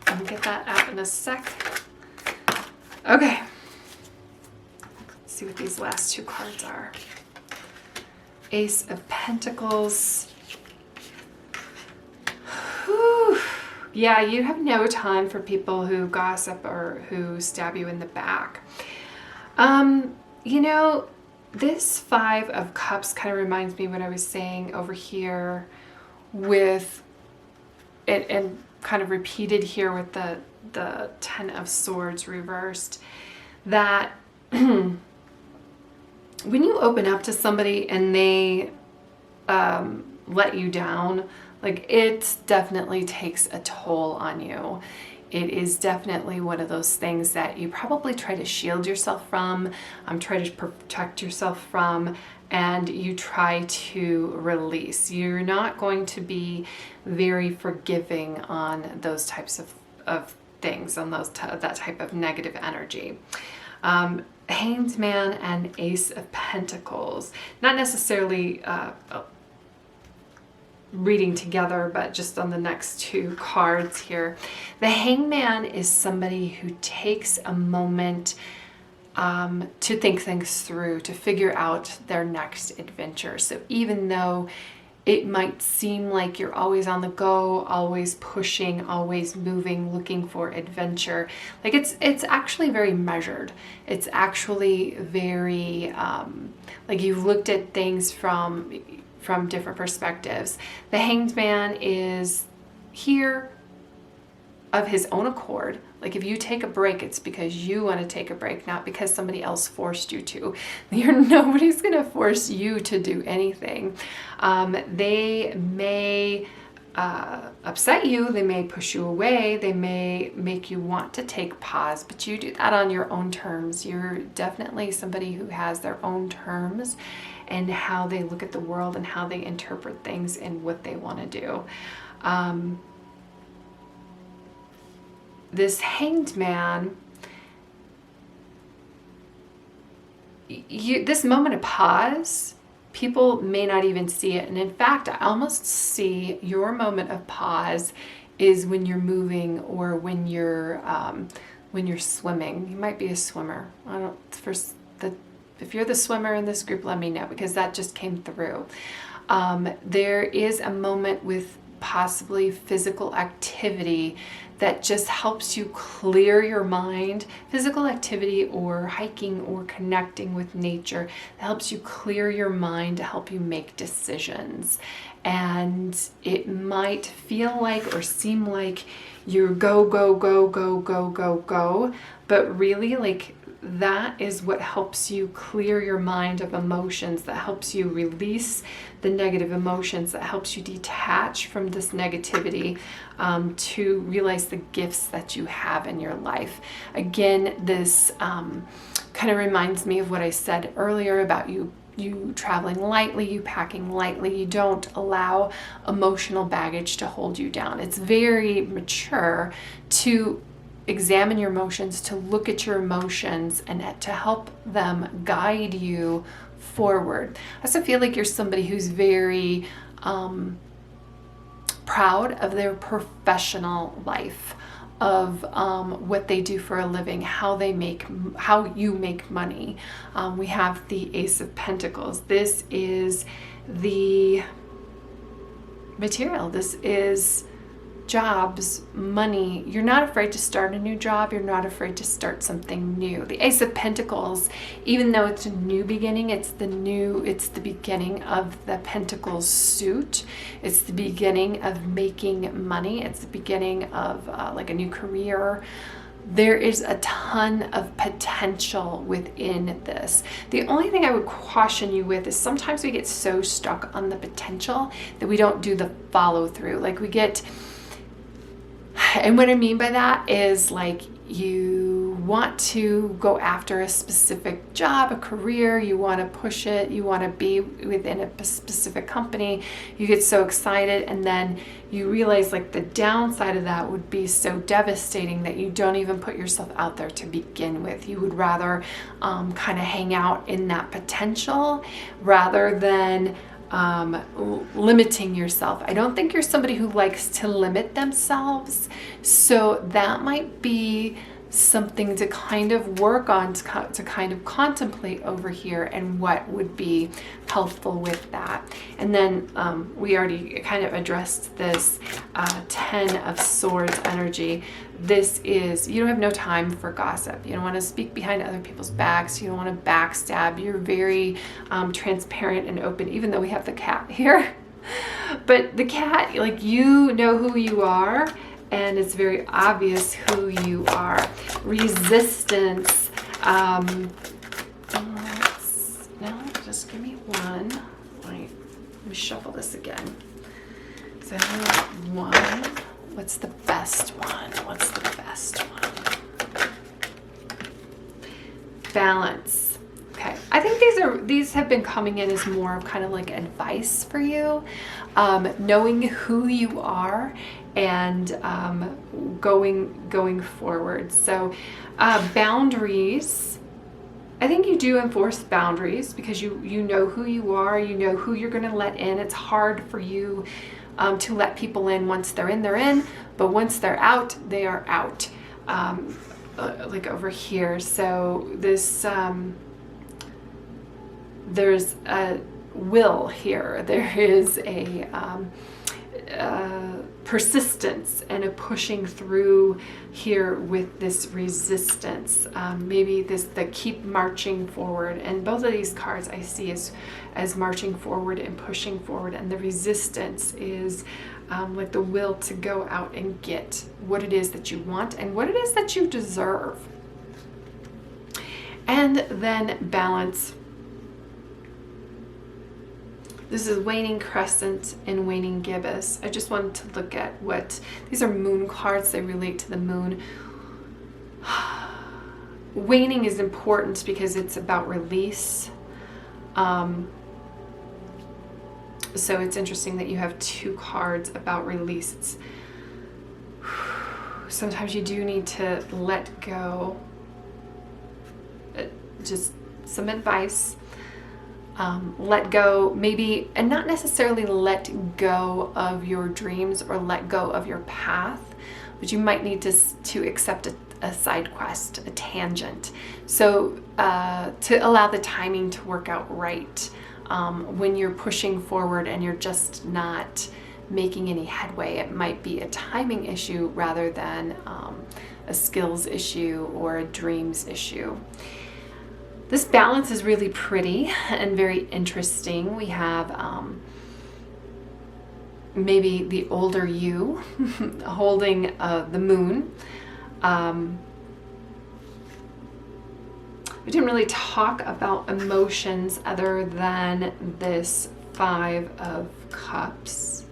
I'll get that out in a sec. Okay. Let's see what these last 2 cards are. Ace of Pentacles. Whew. Yeah, you have no time for people who gossip or who stab you in the back. You know, this 5 of Cups kind of reminds me what I was saying over here with it, and kind of repeated here with the 10 of Swords reversed, that when you open up to somebody and they let you down, like, it definitely takes a toll on you. it is definitely one of those things that you probably try to shield yourself from, try to protect yourself from, and you try to release. You're not going to be very forgiving on those types of things, on that type of negative energy. Hanged Man and Ace of Pentacles. Not necessarily reading together, but just on the next two cards here. The Hanged Man is somebody who takes a moment to think things through, to figure out their next adventure. So even though it might seem like you're always on the go, always pushing, always moving, looking for adventure, like it's actually very measured. It's actually very like you've looked at things from different perspectives. The Hanged Man is here of his own accord. Like if you take a break, it's because you want to take a break, not because somebody else forced you to. Nobody's going to force you to do anything. They may upset you, they may push you away, they may make you want to take pause, but you do that on your own terms. You're definitely somebody who has their own terms and how they look at the world and how they interpret things and what they want to do. This Hanged Man, this moment of pause, people may not even see it. And in fact, I almost see your moment of pause is when you're moving or when you're swimming. You might be a swimmer. If you're the swimmer in this group, let me know, because that just came through. There is a moment with possibly physical activity that just helps you clear your mind. Physical activity or hiking or connecting with nature that helps you clear your mind to help you make decisions. And it might feel like or seem like you're go, go, go, go, go, go, go, but really like that is what helps you clear your mind of emotions, that helps you release the negative emotions, that helps you detach from this negativity, to realize the gifts that you have in your life. Again, this kind of reminds me of what I said earlier about you traveling lightly, you packing lightly. You don't allow emotional baggage to hold you down. It's very mature to examine your emotions, to look at your emotions and to help them guide you forward. I also feel like you're somebody who's very proud of their professional life, of what they do for a living, how you make money. We have the Ace of Pentacles. This is the material. This is jobs, money. You're not afraid to start a new job. You're not afraid to start something new. The Ace of Pentacles, even though it's a new beginning, it's the beginning of the Pentacles suit. It's the beginning of making money. It's the beginning of like a new career. There is a ton of potential within this. The only thing I would caution you with is sometimes we get so stuck on the potential that we don't do the follow through. Like and what I mean by that is like you want to go after a specific job, a career, you want to push it, you want to be within a specific company, you get so excited and then you realize like the downside of that would be so devastating that you don't even put yourself out there to begin with. You would rather kind of hang out in that potential rather than limiting yourself. I don't think you're somebody who likes to limit themselves, so that might be something to kind of work on, to kind of contemplate over here, and what would be helpful with that. And then we already kind of addressed this 10 of Swords energy. This is, you don't have no time for gossip. You don't want to speak behind other people's backs. You don't want to backstab. You're very transparent and open, even though we have the cat here. But the cat, like, you know who you are, and it's very obvious who you are. Resistance. No, just give me one. Let me shuffle this again. So one. What's the best one? What's the best? last one. Balance. Okay, I think these have been coming in as more of kind of like advice for you, knowing who you are and going forward. So boundaries. I think you do enforce boundaries because you know who you are, you know who you're going to let in. It's hard for you to let people in. Once they're in, but once they're out, they are out. Like over here. So this, there's a will here. There is a persistence and a pushing through here with this resistance. Maybe the keep marching forward, and both of these cards I see as marching forward and pushing forward, and the resistance is like the will to go out and get what it is that you want and what it is that you deserve. And then balance. This is waning crescent and waning gibbous. I just wanted to look at what, these are moon cards, they relate to the moon. Waning is important because it's about release. So it's interesting that you have two cards about release. Sometimes you do need to let go. Just some advice. Let go, maybe, and not necessarily let go of your dreams or let go of your path, but you might need to accept a side quest, a tangent. So to allow the timing to work out right when you're pushing forward and you're just not making any headway. It might be a timing issue rather than a skills issue or a dreams issue. This balance is really pretty and very interesting. We have maybe the older you holding the moon. We didn't really talk about emotions other than this 5 of Cups.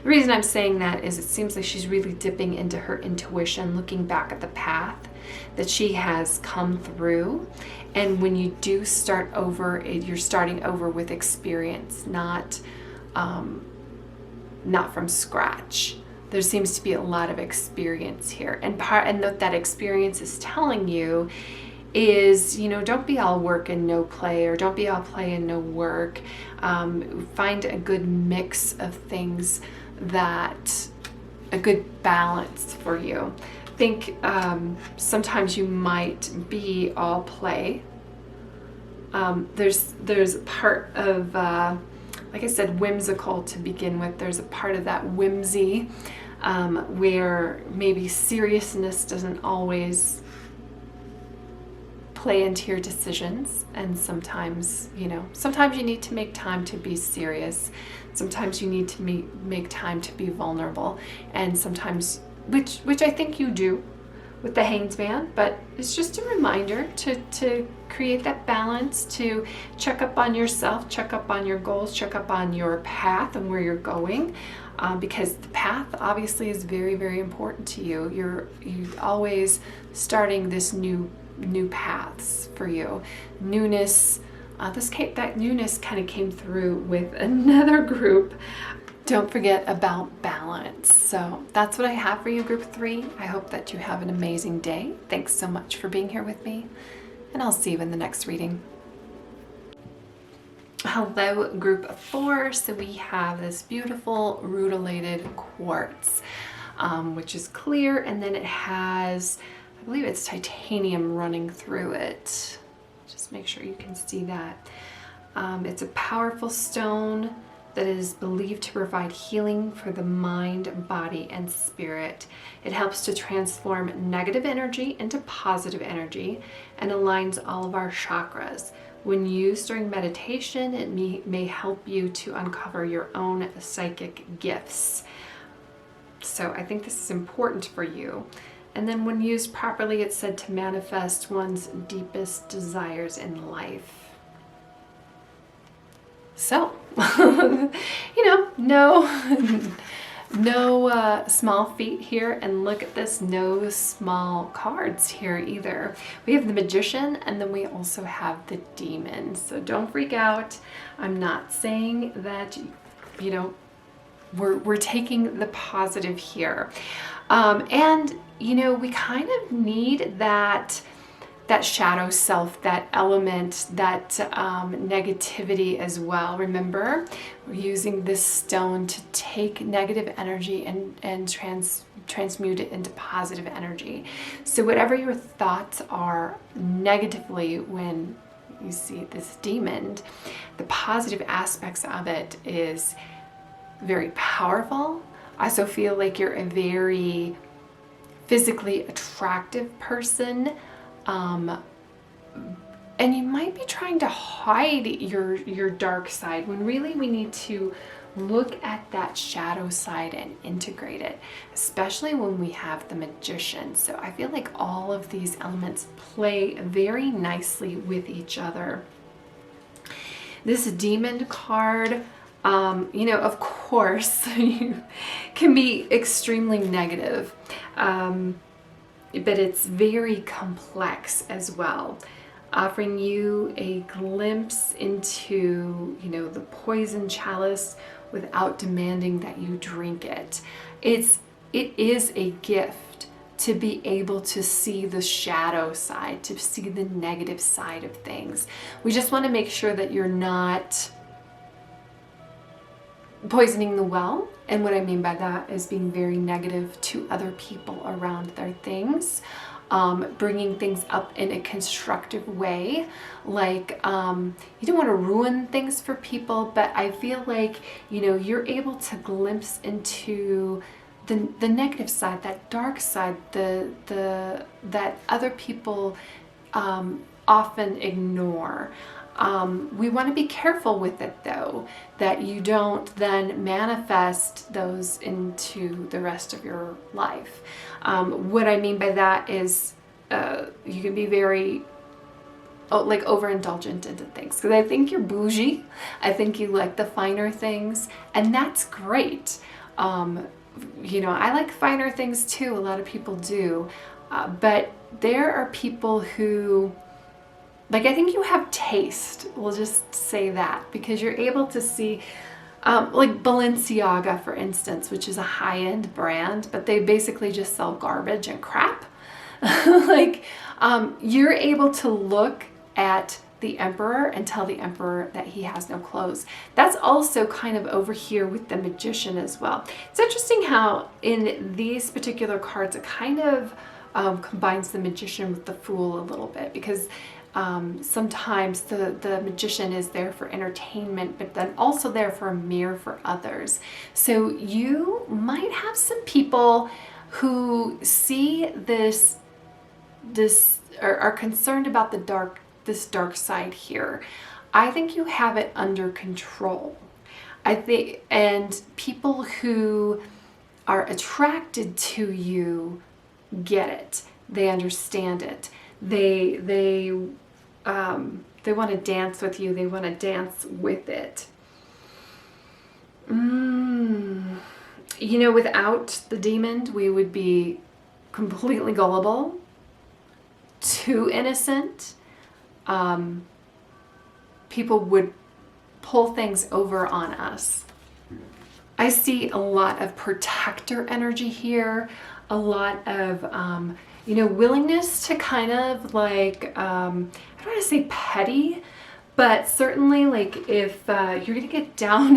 The reason I'm saying that is it seems like she's really dipping into her intuition, looking back at the path that she has come through. And when you do start over, you're starting over with experience, not from scratch. There seems to be a lot of experience here. And what that experience is telling you is, don't be all work and no play, or don't be all play and no work. Find a good mix of things, a good balance for you. I think sometimes you might be all play. There's a part of, like I said, whimsical to begin with. There's a part of that whimsy where maybe seriousness doesn't always play into your decisions, and sometimes you need to make time to be serious. Sometimes you need to make time to be vulnerable, and sometimes, which I think you do with the Hanged Man, but it's just a reminder to create that balance, to check up on yourself, check up on your goals, check up on your path and where you're going, because the path obviously is very, very important to you. You're always starting this new paths for you. Newness. That newness kind of came through with another group. Don't forget about balance. So that's what I have for you, group 3. I hope that you have an amazing day. Thanks so much for being here with me, and I'll see you in the next reading. Hello, group 4. So we have this beautiful rutilated quartz, which is clear, and then it has, I believe it's titanium running through it. Just make sure you can see that. It's a powerful stone that is believed to provide healing for the mind, body, and spirit. It helps to transform negative energy into positive energy and aligns all of our chakras. When used during meditation, it may help you to uncover your own psychic gifts. So I think this is important for you. And then when used properly, it's said to manifest one's deepest desires in life. So, No small feat here, and look at this, no small cards here either. We have the Magician, and then we also have the Demon. So don't freak out. I'm not saying that, you know, we're taking the positive here. And, you know, we kind of need that shadow self, that element, that negativity as well. Remember, we're using this stone to take negative energy and transmute it into positive energy. So whatever your thoughts are negatively when you see this demon, the positive aspects of it is very powerful. I also feel like you're a very physically attractive person. And you might be trying to hide your dark side when really we need to look at that shadow side and integrate it, especially when we have the Magician. So I feel like all of these elements play very nicely with each other. This Demon card, you know, of course, can be extremely negative. But it's very complex as well, offering you a glimpse into, you know, the poison chalice without demanding that you drink it. It is a gift to be able to see the shadow side, to see the negative side of things. We just want to make sure that you're not poisoning the well. And what I mean by that is being very negative to other people around their things, bringing things up in a constructive way. Like, you don't want to ruin things for people, but I feel like, you know, you're able to glimpse into the negative side, that dark side, that other people often ignore. We want to be careful with it though, that you don't then manifest those into the rest of your life. What I mean by that is you can be very like overindulgent into things, because I think you're bougie. I think you like the finer things, and that's great. You know, I like finer things too. A lot of people do, but there are people who, like, I think you have taste. We'll just say that, because you're able to see, like Balenciaga, for instance, which is a high-end brand, but they basically just sell garbage and crap. Like, you're able to look at the emperor and tell the emperor that he has no clothes. That's also kind of over here with the Magician as well. It's interesting how in these particular cards it kind of combines the Magician with the Fool a little bit, because sometimes the Magician is there for entertainment, but then also there for a mirror for others. So you might have some people who see this or are concerned about this dark side here. I think you have it under control. I think, and people who are attracted to you get it. They understand it. They want to dance with you. They want to dance with it. You know, without the demon, we would be completely gullible, too innocent. People would pull things over on us. I see a lot of protector energy here, a lot of, you know, willingness to kind of like, I don't want to say petty, but certainly like if you're gonna get down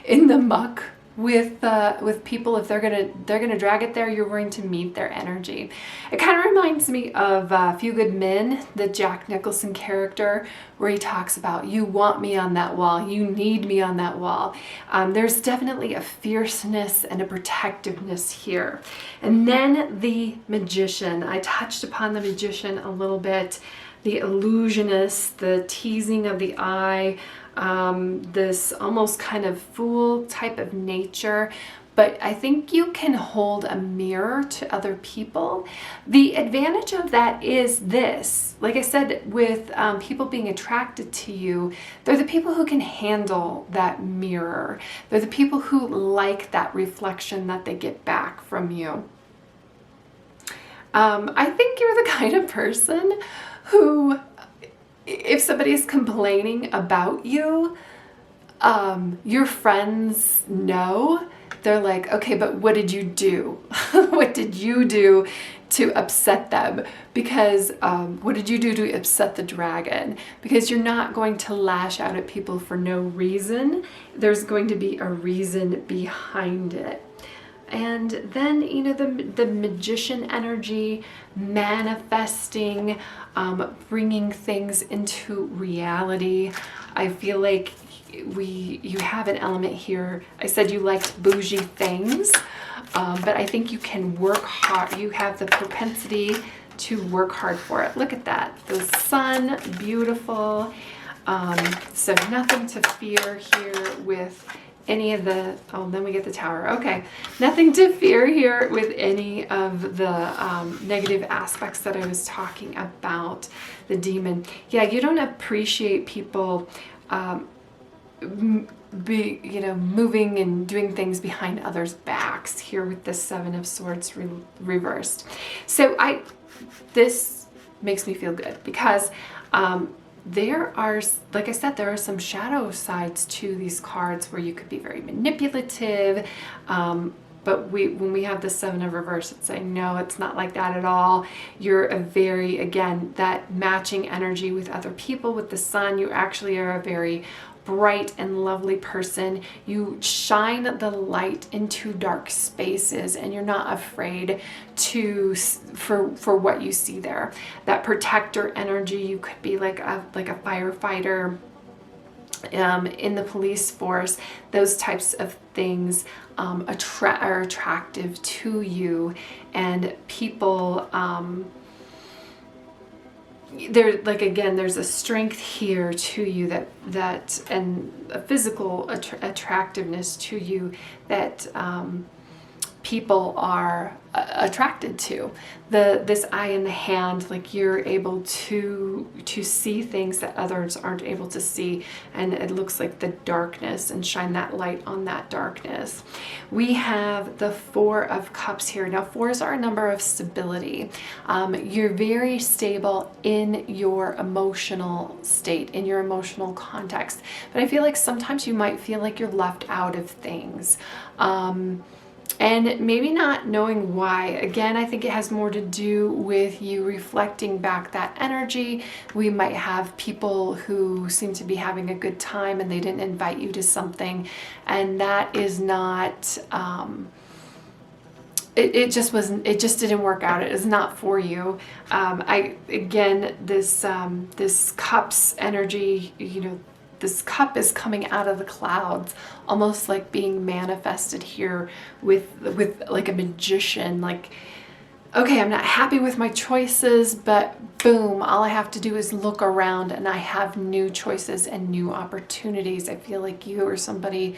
in the muck with people, if they're gonna drag it there, you're going to meet their energy. It kind of reminds me of A Few Good Men, the Jack Nicholson character, where he talks about, you want me on that wall, you need me on that wall. There's definitely a fierceness and a protectiveness here. And then the Magician. I touched upon the Magician a little bit. The illusionist, the teasing of the eye, this almost kind of fool type of nature, but I think you can hold a mirror to other people. The advantage of that is this, like I said, with people being attracted to you, they're the people who can handle that mirror. They're the people who like that reflection that they get back from you. I think you're the kind of person who, if somebody is complaining about you, your friends know. They're like, okay, but what did you do? What did you do to upset them? Because what did you do to upset the dragon? Because you're not going to lash out at people for no reason. There's going to be a reason behind it. And then, you know, the magician energy, manifesting, bringing things into reality. I feel like you have an element here. I said you liked bougie things, but I think you can work hard. You have the propensity to work hard for it. Look at that. The sun, beautiful. So nothing to fear here with any of the, oh, then we get the tower. Okay, nothing to fear here with any of the negative aspects that I was talking about, the demon. Yeah, you don't appreciate people moving and doing things behind others' backs here with the Seven of Swords reversed. So this makes me feel good because there are, like I said, there are some shadow sides to these cards where you could be very manipulative, but when we have the Seven of Reverse, it's saying, no, it's not like that at all. You're a very, again, that matching energy with other people, with the sun. You actually are a very bright and lovely person. You shine the light into dark spaces, and you're not afraid for what you see there. That protector energy, you could be like a firefighter, in the police force. Those types of things are attractive to you, and people there, like, again, there's a strength here to you that and a physical attractiveness to you that people are attracted to. This eye in the hand, like you're able to see things that others aren't able to see, and it looks like the darkness, and shine that light on that darkness. We have the Four of Cups here. Now, fours are a number of stability. You're very stable in your emotional state, in your emotional context, but I feel like sometimes you might feel like you're left out of things. And maybe not knowing why. Again, I think it has more to do with you reflecting back that energy. We might have people who seem to be having a good time and they didn't invite you to something, and that is not, it just didn't work out. It is not for you. Again, this Cups energy, you know, this cup is coming out of the clouds, almost like being manifested here with like a magician. Like, okay, I'm not happy with my choices, but boom, all I have to do is look around and I have new choices and new opportunities. I feel like you are somebody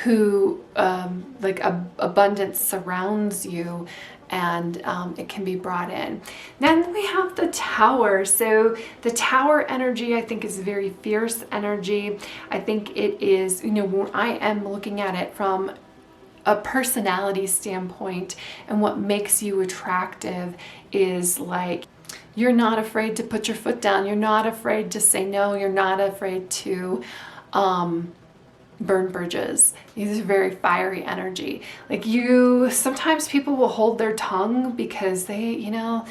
who, like, abundance surrounds you, and it can be brought in. Then we have the Tower. So the Tower energy, I think, is very fierce energy. I think it is, you know, when I am looking at it from a personality standpoint, and what makes you attractive is like, you're not afraid to put your foot down. You're not afraid to say no. You're not afraid to burn bridges. These are very fiery energy. Like, sometimes people will hold their tongue because they, you know,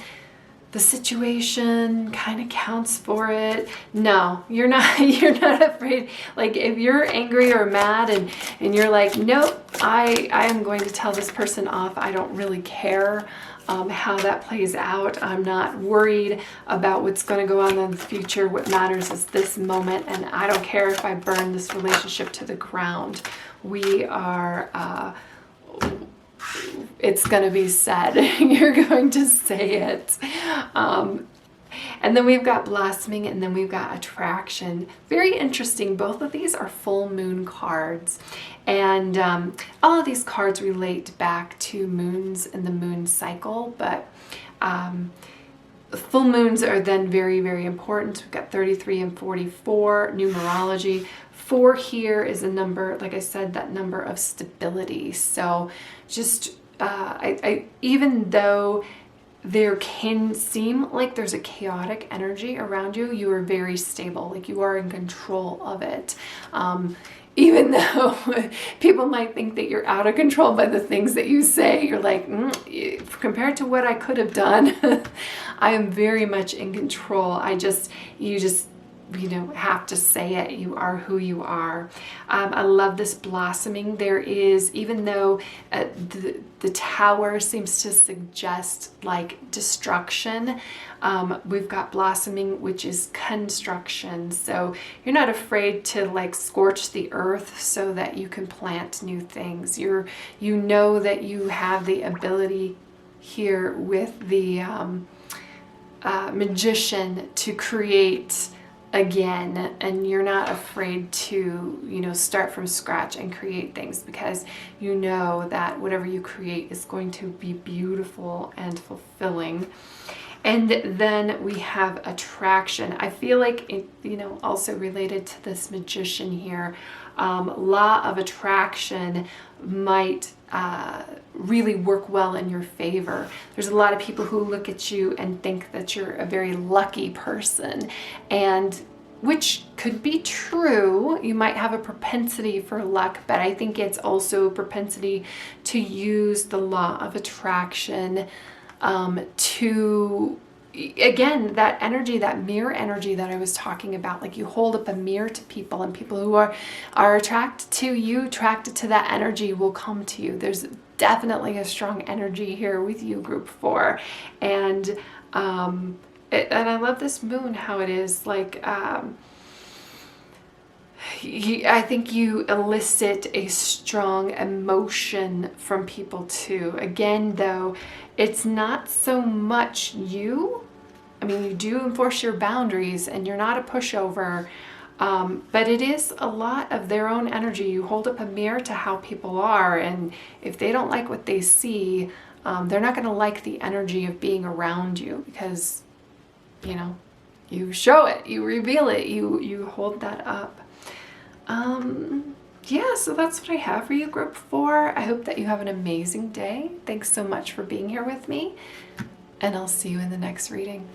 the situation kind of counts for it. No, you're not afraid. Like, if you're angry or mad and you're like, nope, I am going to tell this person off. I don't really care how that plays out. I'm not worried about what's going to go on in the future. What matters is this moment, and I don't care if I burn this relationship to the ground. We are, it's going to be said. You're going to say it. And then we've got blossoming, and then we've got attraction. Very interesting. Both of these are full moon cards. And all of these cards relate back to moons and the moon cycle, but full moons are then very, very important. We've got 33 and 44, numerology. 4 here is a number, like I said, that number of stability. So just, even though there can seem like there's a chaotic energy around you, you are very stable, like you are in control of it. Even though people might think that you're out of control by the things that you say, you're like, compared to what I could have done, I am very much in control. You just have to say it. You are who you are. I love this blossoming. There is, even though the tower seems to suggest like destruction, we've got blossoming, which is construction. So you're not afraid to like scorch the earth so that you can plant new things. You know that you have the ability here with the magician to create again, and you're not afraid to start from scratch and create things, because you know that whatever you create is going to be beautiful and fulfilling. And then we have attraction. I feel like it, also related to this magician here, law of attraction might really work well in your favor. There's a lot of people who look at you and think that you're a very lucky person, and which could be true. You might have a propensity for luck, but I think it's also a propensity to use the law of attraction to, again, that energy, that mirror energy that I was talking about. Like you hold up a mirror to people, and people who are attracted to you, attracted to that energy, will come to you. There's definitely a strong energy here with you, group 4. And I love this moon, how it is like, I think you elicit a strong emotion from people too. Again, though, it's not so much you. I mean, you do enforce your boundaries and you're not a pushover, but it is a lot of their own energy. You hold up a mirror to how people are, and if they don't like what they see, they're not going to like the energy of being around you, because you show it, you reveal it, you hold that up. Yeah, so that's what I have for you, group 4. I hope that you have an amazing day. Thanks so much for being here with me, and I'll see you in the next reading.